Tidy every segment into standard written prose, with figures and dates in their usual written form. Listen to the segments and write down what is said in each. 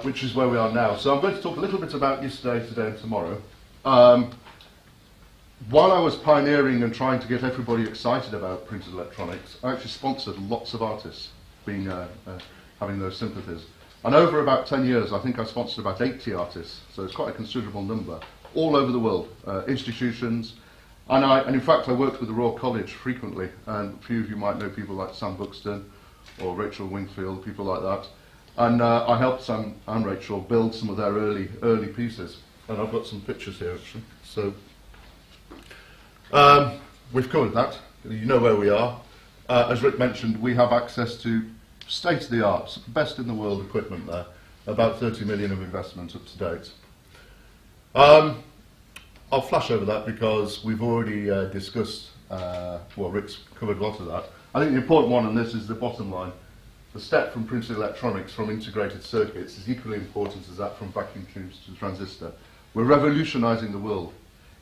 which is where we are now. So I'm going to talk a little bit about yesterday, today and tomorrow. While I was pioneering and trying to get everybody excited about printed electronics, I actually sponsored lots of artists having those sympathies. And over about 10 years, I think I sponsored about 80 artists, so it's quite a considerable number, all over the world, institutions. And in fact, I worked with the Royal College frequently, and a few of you might know people like Sam Buxton or Rachel Wingfield, people like that. And I helped Sam and Rachel build some of their early pieces. And I've got some pictures here, actually. So we've covered that. You know where we are. As Rick mentioned, we have access to state-of-the-art, best in the world equipment there. About 30 million of investment up to date. I'll flash over that because we've already discussed, well, Rick's covered a lot of that. I think the important one on this is the bottom line. The step from printed electronics from integrated circuits is equally important as that from vacuum tubes to transistor. We're revolutionising the world.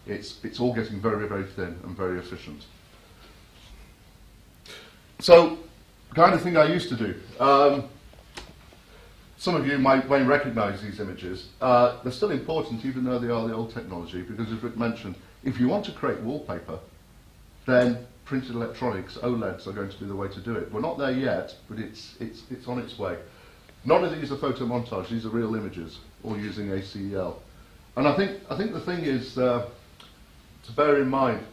It's all getting very, very thin and very efficient. So, the kind of thing I used to do. Some of you might recognise these images. They're still important even though they are the old technology, because as Rick mentioned, if you want to create wallpaper, then printed electronics, OLEDs, are going to be the way to do it. We're not there yet, but it's on its way. None of these are photo montage, these are real images, all using ACEL. And I think the thing is to bear in mind,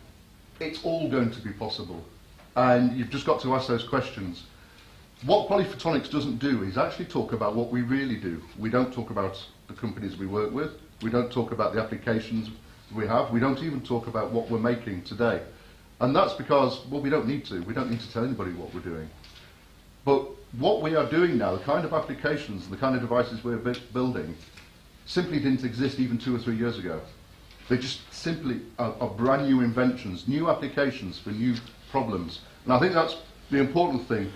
it's all going to be possible. And you've just got to ask those questions. What Polyphotonics doesn't do is actually talk about what we really do. We don't talk about the companies we work with. We don't talk about the applications we have. We don't even talk about what we're making today. And that's because, well, we don't need to. We don't need to tell anybody what we're doing. But what we are doing now, the kind of applications, the kind of devices we're building, simply didn't exist even 2 or 3 years ago. They just simply are brand new inventions, new applications for new problems. And I think that's the important thing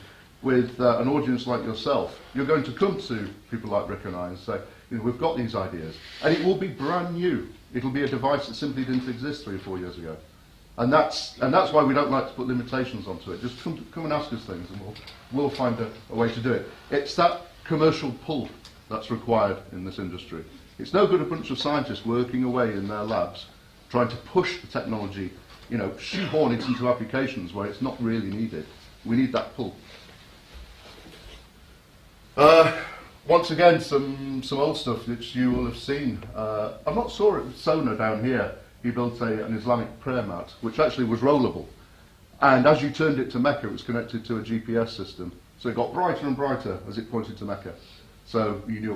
with an audience like yourself. You're going to come to people like Rick and I and say, you know, we've got these ideas. And it will be brand new. It'll be a device that simply didn't exist 3 or 4 years ago. And that's why we don't like to put limitations onto it. Just come and ask us things and we'll find a way to do it. It's that commercial pull that's required in this industry. It's no good a bunch of scientists working away in their labs trying to push the technology, you know, shoehorn it into applications where it's not really needed. We need that pull. Once again, some old stuff which you will have seen. I'm not sure it was Sona down here. He built an Islamic prayer mat, which actually was rollable. And as you turned it to Mecca, it was connected to a GPS system. So it got brighter and brighter as it pointed to Mecca. So you knew